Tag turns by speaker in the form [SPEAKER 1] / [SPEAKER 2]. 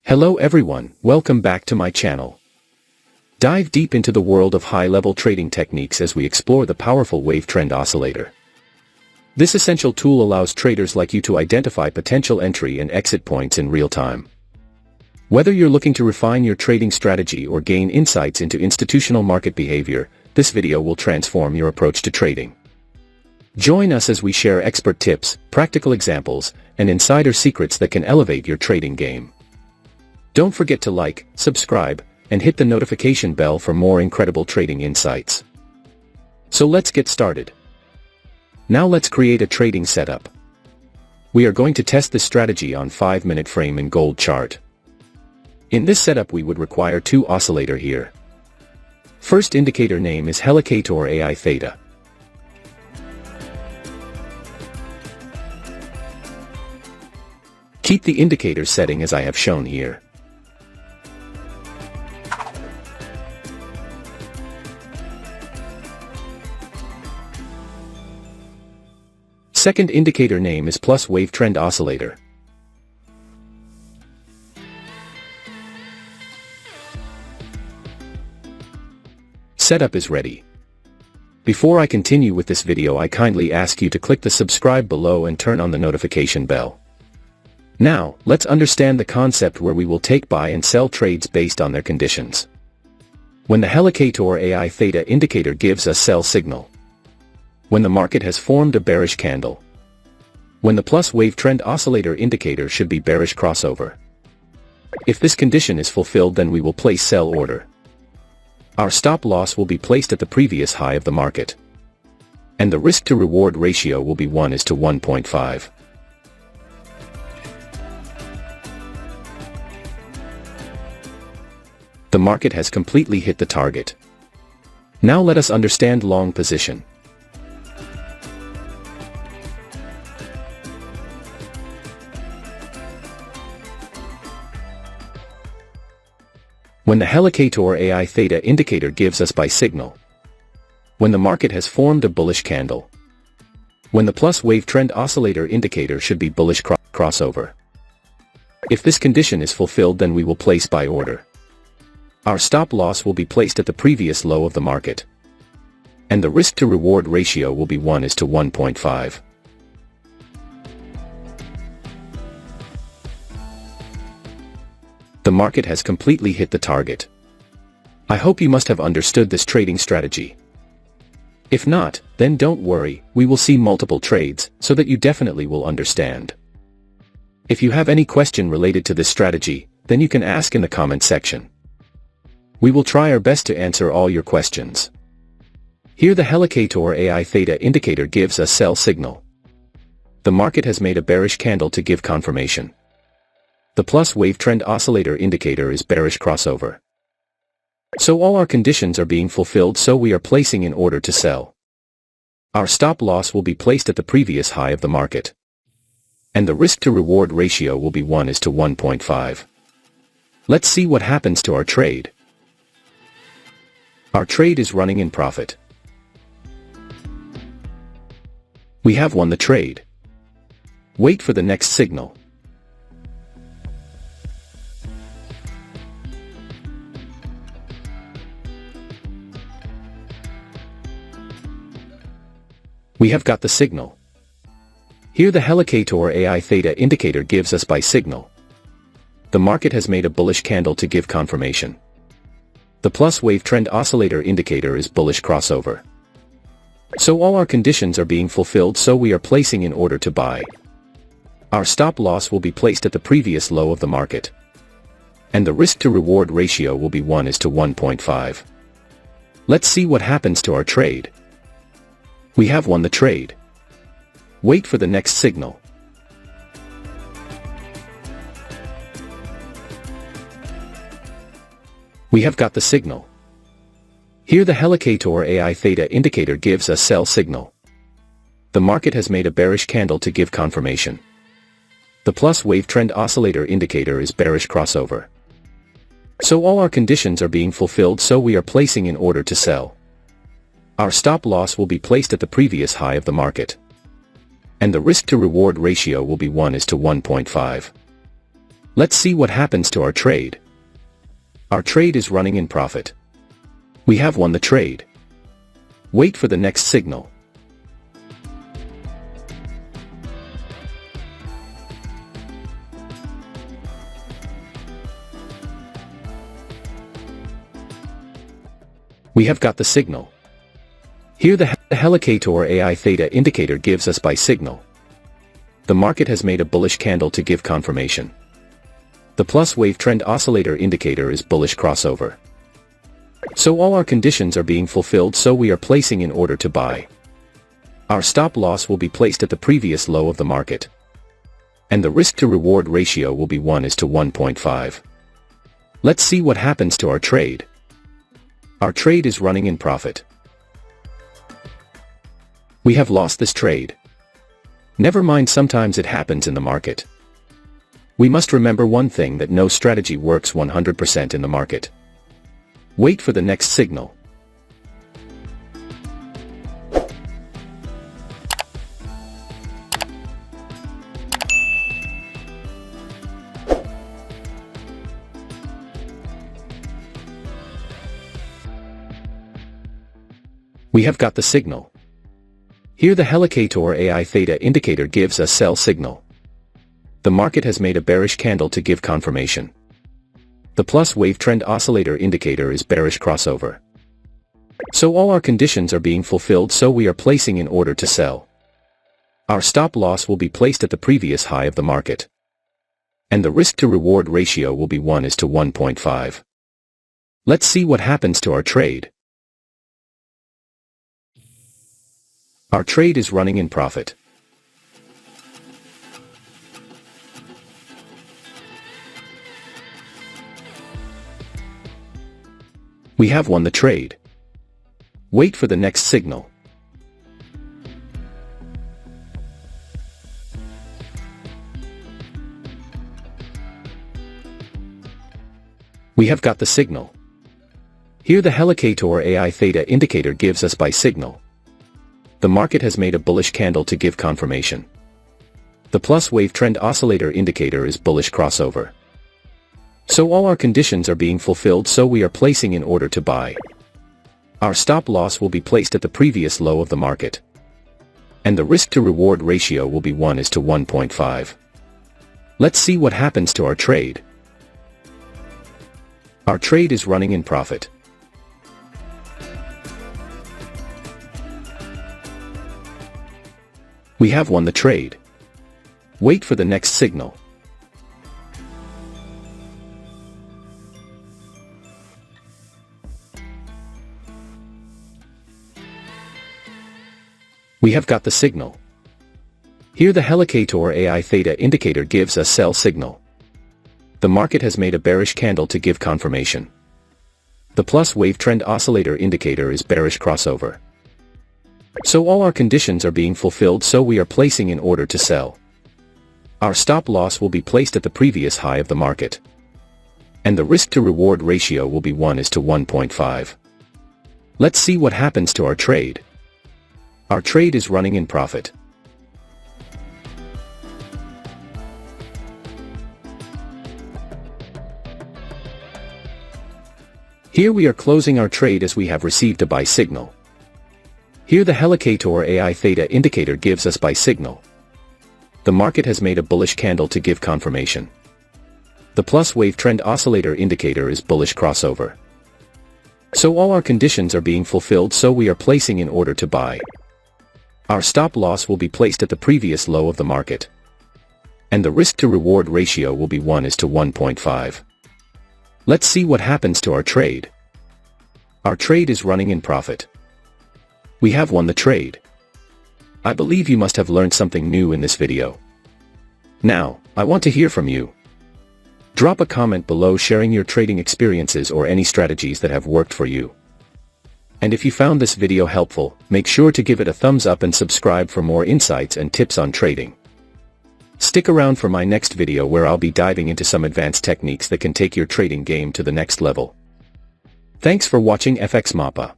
[SPEAKER 1] Hello everyone, welcome back to my channel. Dive deep into the world of high-level trading techniques as we explore the powerful wave trend oscillator. This essential tool allows traders like you to identify potential entry and exit points in real time. Whether you're looking to refine your trading strategy or gain insights into institutional market behavior, this video will transform your approach to trading. Join us as we share expert tips, practical examples, and insider secrets that can elevate your trading game. Don't forget to like, subscribe, and hit the notification bell for more incredible trading insights. So let's get started. Now let's create a trading setup. We are going to test this strategy on 5-minute frame and gold chart. In this setup we would require two oscillator here. First indicator name is Helicator AI Theta. Keep the indicator setting as I have shown here. Second indicator name is Plus Wave Trend Oscillator. Setup is ready. Before I continue with this video, I kindly ask you to click the subscribe below and turn on the notification bell. Now, let's understand the concept where we will take buy and sell trades based on their conditions. When the Helicator AI Theta indicator gives a sell signal. When the market has formed a bearish candle. When the plus wave trend oscillator indicator should be bearish crossover. If this condition is fulfilled, then we will place sell order. Our stop loss will be placed at the previous high of the market. And the risk to reward ratio will be 1:1.5. The market has completely hit the target. Now let us understand long position. When the Helicator AI Theta indicator gives us buy signal. When the market has formed a bullish candle. When the plus wave trend oscillator indicator should be bullish crossover. If this condition is fulfilled, then we will place buy order. Our stop loss will be placed at the previous low of the market. And the risk to reward ratio will be 1:1.5. The market has completely hit the target. I hope you must have understood this trading strategy. If not, then don't worry, we will see multiple trades, so that you definitely will understand. If you have any question related to this strategy, then you can ask in the comment section. We will try our best to answer all your questions. Here the Helicator AI Theta indicator gives a sell signal. The market has made a bearish candle to give confirmation. The plus wave trend oscillator indicator is bearish crossover. So all our conditions are being fulfilled, so we are placing in order to sell. Our stop loss will be placed at the previous high of the market. And the risk to reward ratio will be 1:1.5. Let's see what happens to our trade. Our trade is running in profit. We have won the trade. Wait for the next signal. We have got the signal. Here the Helicator AI Theta indicator gives us buy signal. The market has made a bullish candle to give confirmation. The plus wave trend oscillator indicator is bullish crossover. So all our conditions are being fulfilled, so we are placing in order to buy. Our stop loss will be placed at the previous low of the market. And the risk to reward ratio will be 1:1.5. Let's see what happens to our trade. We have won the trade. Wait for the next signal. We have got the signal. Here the Helicator AI Theta indicator gives a sell signal. The market has made a bearish candle to give confirmation. The plus wave trend oscillator indicator is bearish crossover. So all our conditions are being fulfilled, so we are placing in order to sell. Our stop loss will be placed at the previous high of the market. And the risk to reward ratio will be 1:1.5. Let's see what happens to our trade. Our trade is running in profit. We have won the trade. Wait for the next signal. We have got the signal. Here the Helicator AI Theta indicator gives us buy signal. The market has made a bullish candle to give confirmation. The plus wave trend oscillator indicator is bullish crossover. So all our conditions are being fulfilled, so we are placing in order to buy. Our stop loss will be placed at the previous low of the market. And the risk to reward ratio will be 1:1.5. Let's see what happens to our trade. Our trade is running in profit. We have lost this trade. Never mind, sometimes it happens in the market. We must remember one thing, that no strategy works 100% in the market. Wait for the next signal. We have got the signal. Here the Helicator AI Theta indicator gives us sell signal. The market has made a bearish candle to give confirmation. The plus wave trend oscillator indicator is bearish crossover. So all our conditions are being fulfilled, so we are placing in order to sell. Our stop loss will be placed at the previous high of the market. And the risk to reward ratio will be 1:1.5. Let's see what happens to our trade. Our trade is running in profit. We have won the trade. Wait for the next signal. We have got the signal. Here the Helicator AI Theta indicator gives us buy signal. The market has made a bullish candle to give confirmation. The plus wave trend oscillator indicator is bullish crossover. So all our conditions are being fulfilled, so we are placing in order to buy. Our stop loss will be placed at the previous low of the market. And the risk to reward ratio will be 1:1.5. Let's see what happens to our trade. Our trade is running in profit. We have won the trade. Wait for the next signal. We have got the signal. Here the Helicator AI Theta indicator gives us sell signal. The market has made a bearish candle to give confirmation. The plus wave trend oscillator indicator is bearish crossover. So all our conditions are being fulfilled, so we are placing in order to sell. Our stop loss will be placed at the previous high of the market. And the risk to reward ratio will be 1:1.5. Let's see what happens to our trade. Our trade is running in profit. Here we are closing our trade as we have received a buy signal. Here the Helicator AI Theta indicator gives us buy signal. The market has made a bullish candle to give confirmation. The plus wave trend oscillator indicator is bullish crossover. So all our conditions are being fulfilled, so we are placing in order to buy. Our stop loss will be placed at the previous low of the market. And the risk to reward ratio will be 1:1.5. Let's see what happens to our trade. Our trade is running in profit. We have won the trade. I believe you must have learned something new in this video. Now, I want to hear from you. Drop a comment below sharing your trading experiences or any strategies that have worked for you. And if you found this video helpful, make sure to give it a thumbs up and subscribe for more insights and tips on trading. Stick around for my next video, where I'll be diving into some advanced techniques that can take your trading game to the next level. Thanks for watching FxMAPA.